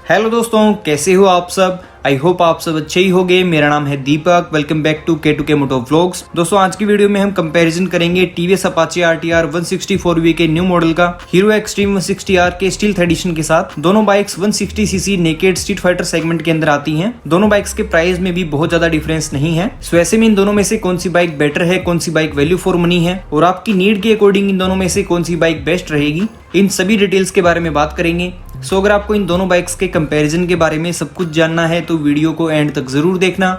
Hello दोस्तों, कैसे हो आप सब। आई होप आप सब अच्छे ही होंगे। मेरा नाम है Deepak. Welcome back to K2K moto vlogs. दोस्तों, आज की वीडियो में हम कंपैरिजन करेंगे टीवीएस अपाचे RTR 164V के न्यू मॉडल का हीरो एक्सट्रीम 160R के स्टील्थ एडिशन के साथ। दोनों bikes 160cc naked street fighter segment के अंदर आती हैं। दोनों बाइक्स के प्राइस में भी बहुत ज्यादा डिफरेंस नहीं है। सो ऐसे में इन दोनों में से कौन सी बाइक बेटर है, कौन सी बाइक वैल्यू फॉर मनी है और आपकी नीड के अकॉर्डिंग इन दोनों में से कौन सी बाइक बेस्ट रहेगी, इन सभी डिटेल्स के बारे में बात करेंगे। सो अगर आपको इन दोनों बाइक्स के कंपैरिजन के बारे में सब कुछ जानना है तो वीडियो को एंड तक जरूर देखना।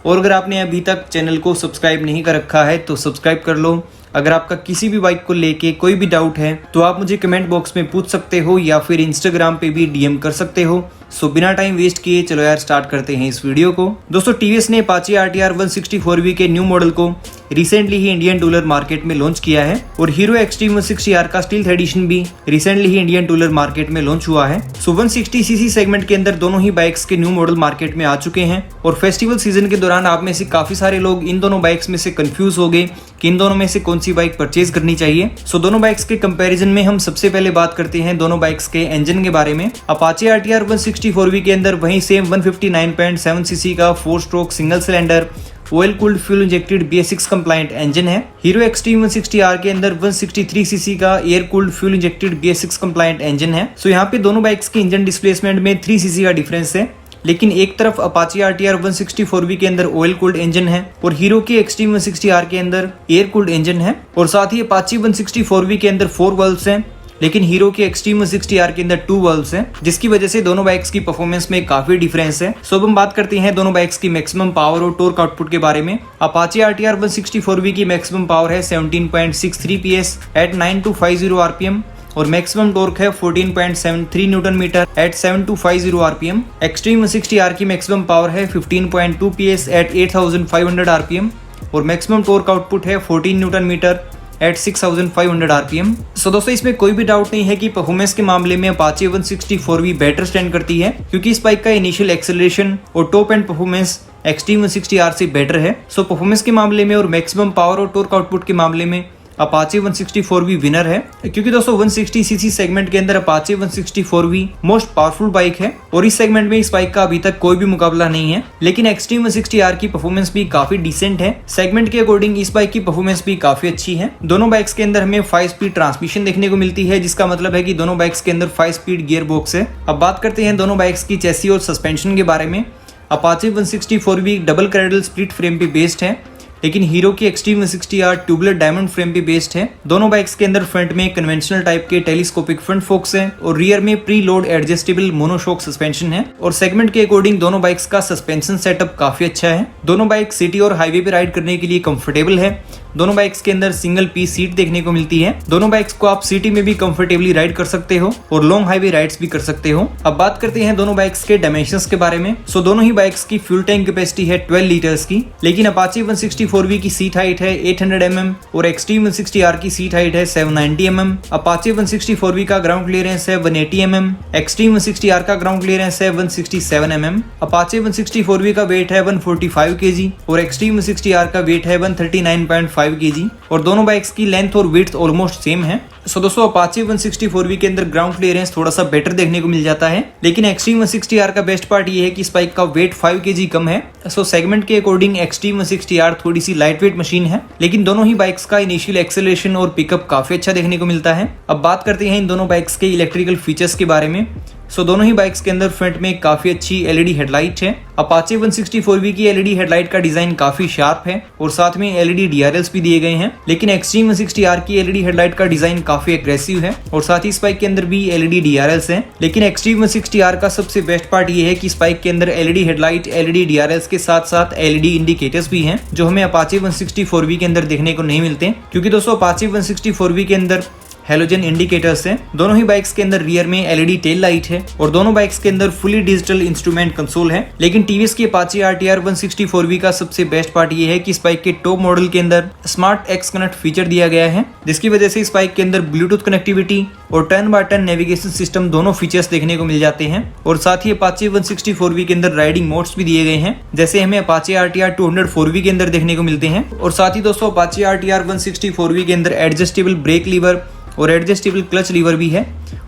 और अगर आपने अभी तक चैनल को सब्सक्राइब नहीं कर रखा है तो सब्सक्राइब कर लो। अगर आपका किसी भी बाइक को लेके कोई भी डाउट है तो आप मुझे कमेंट बॉक्स में पूछ सकते हो या फिर इंस्टाग्राम पे भी DM कर सकते हो। सो बिना टाइम वेस्ट किए चलो यार स्टार्ट करते हैं इस वीडियो को। दोस्तों, टीवीएस ने अपाचे RTR 164V के न्यू मॉडल को रिसेंटली ही इंडियन टूलर मार्केट में लॉन्च किया है और हीरो एक्सट्रीम 160R का स्टील्थ एडिशन भी रिसेंटली ही इंडियन टूलर मार्केट में लॉन्च हुआ है। सो 160cc सेगमेंट के अंदर दोनों ही बाइक्स के न्यू मॉडल मार्केट में आ चुके हैं और फेस्टिवल सीजन के दौरान आप में से काफी सारे लोग इन दोनों बाइक्स में से कंफ्यूज हो गए कि इन दोनों में से कौन सी बाइक परचेज करनी चाहिए। सो दोनों बाइक्स के कंपैरिजन में हम सबसे पहले बात करते हैं दोनों बाइक्स के इंजन के बारे में। अपाचे RTR 164V के अंदर वहीं सेम 159.7cc का 4 stroke single cylinder oil cooled fuel injected BS6 complaint engine है। हीरो एक्सट्रीम 160R के अंदर 163cc का air cooled fuel injected BS6 complaint engine है। सो यहाँ पे दोनों बाइक्स की इंजन डिस्प्लेसमेंट में 3cc का डिफरेंस है, लेकिन एक तरफ अपाचे RTR 164V के अंदर ऑयल कूल्ड इंजन है और हीरो के एक्सट्रीम 160R के अंदर एयर कूल्ड इंजन है। और साथ ही अपाचे 164V के अंदर 4 वाल्व्स हैं, लेकिन हीरो के एक्सट्रीम 160R के अंदर 2 वाल्व्स हैं, जिसकी वजह से दोनों बाइक्स की परफॉर्मेंस में काफी डिफरेंस है। सो अब हम बात करते हैं दोनों बाइक्स की मैक्सिमम पावर और टॉर्क आउटपुट के बारे में। अपाचे RTR 164V की मैक्सिमम पावर है 17.63 PS एट 9250 RPM और मैक्सिमम टॉर्क है 14.73 newton metre at 7250 RPM। Xtreme 160R की मैक्सिमम पावर है 15.2 PS एट 8500 RPM और मैक्सिमम टॉर्क आउटपुट है 14 newton metre at 6500 RPM। So दोस्तों, इसमें कोई भी डाउट नहीं है कि परफॉर्मेंस के मामले में अपाचे 164V बेटर स्टैंड करती है, क्योंकि इस बाइक का इनिशियल एक्सेलरेशन और top and performance extreme 160R से बेटर है। सो परफॉर्मेंस के मामले में और मैक्सिमम पावर और टॉर्क आउटपुट के मामले में अपाचे 164V विनर है, क्योंकि दोस्तों 160cc सेगमेंट के अंदर Apache 164V most powerful bike है और इस सेगमेंट में इस बाइक का अभी तक कोई भी मुकाबला नहीं है। लेकिन एक्सट्रीम 160R की परफॉर्मेंस भी काफी डिसेंट है। सेगमेंट के अकॉर्डिंग इस बाइक की परफॉर्मेंस भी काफी अच्छी है। दोनों बाइक्स के अंदर हमें 5 स्पीड ट्रांसमिशन देखने को मिलती है, जिसका मतलब है कि दोनों बाइक्स के अंदर 5 स्पीड गियर बॉक्स है। अब बात करते हैं दोनों बाइक्स की चेसी और सस्पेंशन के बारे में। Apache 164V double cradle split frame पे बेस्ड है, लेकिन हीरो की extreme 160R tubular diamond frame पे बेस्ड है। दोनों बाइक्स के अंदर फ्रंट में कन्वेंशनल टाइप के टेलीस्कोपिक फ्रंट फोक्स है और रियर में pre load adjustable monoshock suspension है। और सेगमेंट के अकॉर्डिंग दोनों बाइक्स का सस्पेंशन सेटअप काफी अच्छा है। दोनों बाइक सिटी और हाईवे पे राइड करने के लिए कंफर्टेबल है। दोनों बाइक्स के अंदर सिंगल पीस सीट देखने को मिलती है। दोनों बाइक्स को आप सिटी में भी कंफर्टेबली राइड कर सकते हो और लॉन्ग हाईवे राइड्स भी कर सकते हो। अब बात करते हैं दोनों बाइक्स के डायमेंशंस के बारे में। सो दोनों ही बाइक्स की फ्यूल टैंक कैपेसिटी है 12 लीटर्स की, लेकिन अपाचे 164V की सीट हाइट है 800 mm और एक्सट्रीम 160R की सीट हाइट है 790 mm। अपाचे 164V का ग्राउंड क्लियरेंस है 180 mm, एक्सट्रीम 160R का ग्राउंड क्लियरेंस है 167 mm। अपाचे 164V का वेट है 145 kg और एक्सट्रीम 160R का वेट है 139.5 kg और दोनों बाइक्स की लेंथ और विड्थ ऑलमोस्ट सेम है। सो दोस्तों, अपाचे 164V के अंदर ग्राउंड क्लियरेंस थोड़ा सा बेटर देखने को मिल जाता है, लेकिन एक्सट्रीम 160R का बेस्ट पार्ट ये है कि इस बाइक का वेट 5 kg कम है। सो सेगमेंट के अकॉर्डिंग एक्सट्रीम 160R थोड़ी सी लाइट वेट मशीन है, लेकिन दोनों ही बाइक्स का इनिशियल एक्सेलरेशन और पिकअप काफी अच्छा देखने को मिलता है। अब बात करते हैं इन दोनों बाइक्स के इलेक्ट्रिकल फीचर्स के बारे में। सो दोनों ही बाइक्स के अंदर फ्रंट में काफी अच्छी LED हेडलाइट है। अपाचे 164V की LED हेडलाइट का डिजाइन काफी शार्प है और साथ में LED DRLs भी दिए गए हैं, लेकिन एक्सट्रीम 160R की LED हेडलाइट का डिजाइन काफी एग्रेसिव है और साथ ही इस बाइक के अंदर भी LED DRLs हैं। लेकिन एक्सट्रीम 160R का सबसे बेस्ट पार्ट ये है कि इस बाइक के अंदर LED हेडलाइट, LED DRLs के साथ साथ LED इंडिकेटर्स भी हैं, जो हमें अपाचे 164V के अंदर देखने को नहीं मिलते, क्योंकि दोस्तों अपाचे 164V के अंदर हेलोजन इंडिकेटर्स हैं। दोनों ही बाइक्स के अंदर रियर में LED टेल लाइट है और दोनों बाइक्स के अंदर फुली डिजिटल इंस्ट्रूमेंट कंसोल है। लेकिन टीवीएस की अपाचे RTR 164V का सबसे बेस्ट पार्ट ये है कि इस बाइक के टॉप मॉडल के अंदर स्मार्ट X कनेक्ट फीचर दिया गया है, जिसकी वजह से इस बाइक के अंदर ब्लूटूथ कनेक्टिविटी और turn by turn navigation system दोनों फीचर्स देखने को मिल जाते हैं। और साथ ही अपाचे 164V के अंदर राइडिंग मोड्स भी दिए गए हैं, जैसे हमें अपाचे RTR 204V के अंदर देखने को मिलते हैं। और साथ ही दोस्तों अपाचे RTR 164V के अंदर एडजस्टेबल ब्रेक लीवर और एडजस्टेबल क्लच लीवर भी है,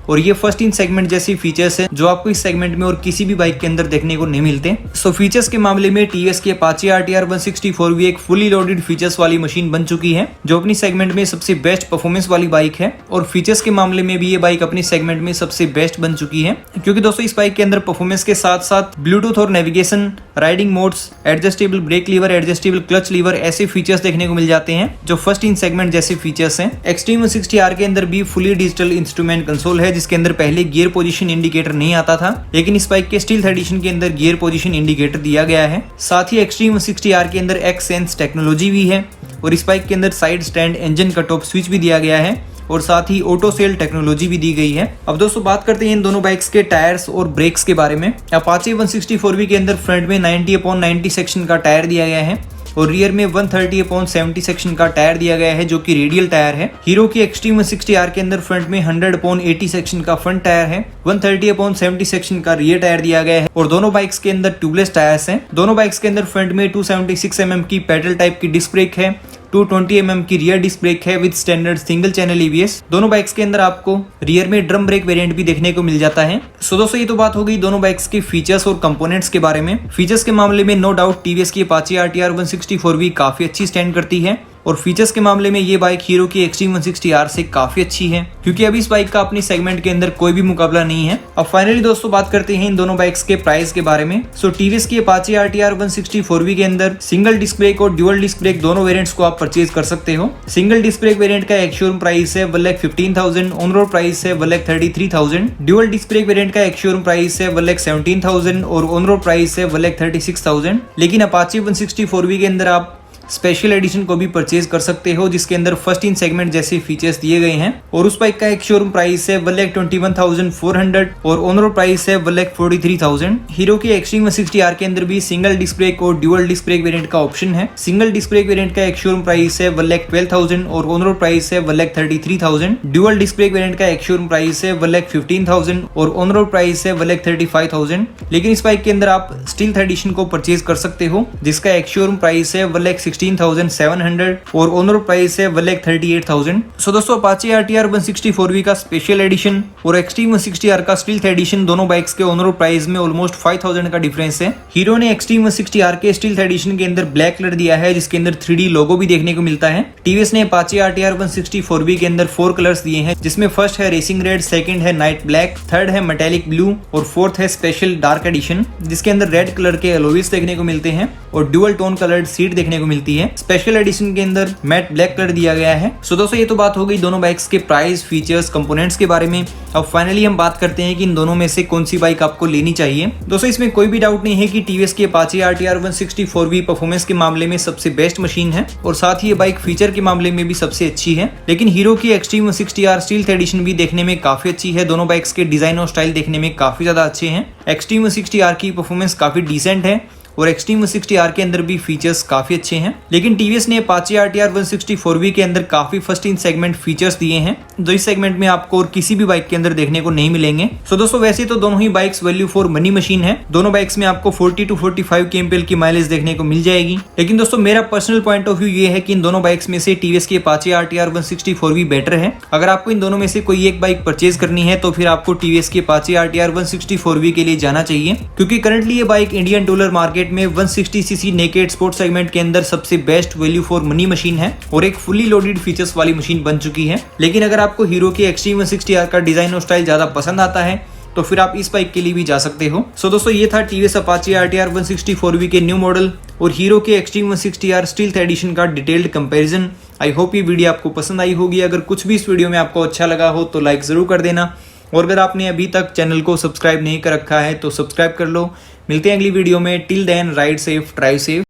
और ये फर्स्ट इन सेगमेंट जैसी फीचर्स है जो आपको इस सेगमेंट में और किसी भी बाइक के अंदर देखने को नहीं मिलते। सो फीचर्स के मामले में टीवीएस की अपाचे RTR 164 भी एक फुली लोडेड फीचर्स वाली मशीन बन चुकी है जो अपनी सेगमेंट में सबसे बेस्ट परफॉर्मेंस वाली बाइक है। और फीचर्स के मामले में भी ये बाइक अपनी सेगमेंट में सबसे बेस्ट बन चुकी है, क्योंकि दोस्तों इस बाइक के अंदर परफॉर्मेंस के साथ साथ ब्लूटूथ और navigation, riding modes, adjustable brake lever, adjustable clutch lever ऐसे फीचर्स देखने को मिल जाते हैं जो फर्स्ट इन सेगमेंट जैसे फीचर्स हैं। एक्सट्रीम 160R के अंदर भी फुली डिजिटल इंस्ट्रूमेंट कंसोल है जिसके अंदर पहले गियर पोजीशन इंडिकेटर नहीं आता था, लेकिन इस बाइक के स्टील्थ एडिशन के अंदर गियर पोजीशन इंडिकेटर दिया गया है। साथ ही एक्सट्रीम 160R के अंदर एक्ससेंस टेक्नोलॉजी भी है और इस बाइक के अंदर side stand engine cut off switch भी दिया गया है और साथ ही ऑटो सेल टेक्नोलॉजी भी दी गई है। अब दोस्तों बात करते हैं इन दोनों बाइक्स के टायर्स और ब्रेक्स के बारे में। अपाचे 164V के अंदर फ्रंट में 90/90 सेक्शन का टायर दिया गया है और रियर में 130/70 सेक्शन का टायर दिया गया है जो कि रेडियल टायर है। हीरो की एक्सट्रीम 160R के अंदर फ्रंट में 100/80 सेक्शन का फ्रंट टायर है, 130/70 सेक्शन का रियर टायर दिया गया है और दोनों बाइक्स के अंदर ट्यूबलेस टायर्स हैं। दोनों बाइक्स के अंदर फ्रंट में 276 mm की पेडल टाइप की डिस्क ब्रेक है, 220 mm की रियर डिस्क ब्रेक है with standard single channel EBS। दोनों बाइक्स के अंदर आपको रियर में ड्रम ब्रेक वेरिएंट भी देखने को मिल जाता है। सो दोस्तों ये तो बात हो गई दोनों बाइक्स के फीचर्स और कंपोनेंट्स के बारे में। फीचर्स के मामले में नो डाउट टीवीएस की अपाचे RTR 164V काफी अच्छी स्टैंड करती है और फीचर्स के मामले में ये बाइक हीरो की एक्सट्रीम 160R से काफी अच्छी है, क्योंकि अभी इस बाइक का अपनी सेगमेंट के अंदर कोई भी मुकाबला नहीं है। अब फाइनली दोस्तों बात करते हैं इन दोनों बाइक्स के प्राइस के बारे में। सो टीवीएस की अपाचे RTR 164V के अंदर सिंगल डिस्क ब्रेक और ड्यूअल डिस्क ब्रेक दोनों वेरिएंट्स को आप परचेज कर सकते हो। सिंगल डिस्क ब्रेक वेरिएंट का एक शोरूम प्राइस है 1,15,000, ऑन रोड प्राइस है 1,33,000। ड्यूअल डिस्क ब्रेक वेरिएंट का एक शोरूम प्राइस है 1,17,000 और ऑन रोड प्राइस है 1,36,000। लेकिन अपाचे 164V के अंदर आप स्पेशल एडिशन को भी परचेज कर सकते हो जिसके अंदर फर्स्ट इन सेगमेंट जैसे फीचर्स दिए गए हैं और उस बाइक का एक शोरूम प्राइस है 1,21,400 और ऑन रोड प्राइस है 1,43,000। हीरो की एक्सट्रीम 160R के अंदर भी सिंगल डिस्क ब्रेक और ड्यूअल डिस्क ब्रेक वेरिएंट का ऑप्शन है। सिंगल डिस्क ब्रेक वेरिएंट का एक शोरूम प्राइस है 1,12,000 और ऑन रोड प्राइस है 1,33,000। ड्यूअल डिस्क ब्रेक वेरिएंट का एक शोरूम प्राइस है 1,15,000 और ऑन रोड प्राइस है 1,35,000। लेकिन इस बाइक के अंदर आप स्टील्थ एडिशन को परचेज कर सकते हो जिसका एक शोरूम प्राइस है 1,16,700 और ऑन रोड प्राइस है 1,38,000। सो दोस्तों अपाचे RTR 164V का स्पेशल एडिशन और एक्सट्रीम 160R का स्टील्थ एडिशन दोनों बाइक्स के ऑन रोड प्राइस में ऑलमोस्ट 5,000 का डिफरेंस है। हीरो ने एक्सट्रीम 160R के स्टील्थ एडिशन के अंदर ब्लैक कलर दिया है जिसके अंदर 3D लोगो भी देखने को मिलता है। टीवीएस ने अपाचे RTR 164V के अंदर 4 कलर्स दिए हैं जिसमें फर्स्ट है रेसिंग रेड, सेकंड है नाइट ब्लैक, थर्ड है मेटेलिक ब्लू और फोर्थ है स्पेशल डार्क एडिशन जिसके अंदर रेड कलर के एलोइस देखने को मिलते हैं और डुअल टोन कलर्ड सीट देखने को मिलती है। स्पेशल एडिशन के अंदर मैट ब्लैक कलर दिया गया है। सो दोस्तों ये तो बात हो गई दोनों बाइक्स के प्राइस, फीचर्स, कंपोनेंट्स के बारे में। अब फाइनली हम बात करते हैं कि इन दोनों में से कौन सी बाइक आपको लेनी चाहिए। दोस्तों इसमें कोई भी डाउट नहीं है कि टीवीएस की अपाचे RTR 164V परफॉर्मेंस के मामले में सबसे बेस्ट मशीन है और साथ ही ये बाइक फीचर के मामले में भी सबसे अच्छी है। लेकिन हीरो की एक्सट्रीम 160R स्टील्थ एडिशन भी देखने में काफी अच्छी है। दोनों बाइक्स के डिजाइन और स्टाइल देखने में काफी ज्यादा अच्छे हैं। एक्सट्रीम 160R की परफॉर्मेंस काफी डिसेंट है और एक्सट्रीम 160R के अंदर भी फीचर्स काफी अच्छे हैं। लेकिन टीवीएस ने अपाचे RTR 164V के अंदर काफी फर्स्ट इन सेगमेंट फीचर्स दिए हैं जो इस सेगमेंट में आपको और किसी भी बाइक के अंदर देखने को नहीं मिलेंगे। सो दोस्तों वैसे तो दोनों ही bikes value for money machine है। दोनों बाइक्स में आपको 40 to 45 kmpl की माइलेज देखने को मिल जाएगी। लेकिन दोस्तों मेरा पर्सनल पॉइंट ऑफ व्यू ये है कि इन दोनों बाइक्स में से टीवीएस की अपाचे RTR 164V बेटर है। अगर आपको इन दोनों में से कोई एक बाइक परचेज करनी है तो फिर आपको टीवीएस की अपाचे RTR 164V के लिए जाना चाहिए, क्योंकि करंटली ये बाइक इंडियन टूलर मार्केट में 160cc नेकेड स्पोर्ट सेगमेंट के अंदर सबसे best value for money machine है और एक फुली लोडेड फीचर्स वाली मशीन बन चुकी है। लेकिन अगर आपको हीरो की एक्सट्रीम 160R का डिजाइन और स्टाइल ज्यादा पसंद आता है तो फिर आप इस बाइक के लिए भी जा सकते हो। सो दोस्तों ये था टीवीएस अपाचे RTR 164V के न्यू मॉडल और हीरो के एक्सट्रीम 160R स्टील्थ एडिशन का डिटेल्ड कंपैरिजन। आई होप ये वीडियो आपको पसंद आई होगी। अगर कुछ भी इस वीडियो में आपको अच्छा लगा हो तो लाइक जरूर कर देना और अगर आपने अभी तक चैनल को सब्सक्राइब नहीं कर रखा है तो सब्सक्राइब कर लो। मिलते हैं अगली वीडियो में। Till then ride safe, drive safe.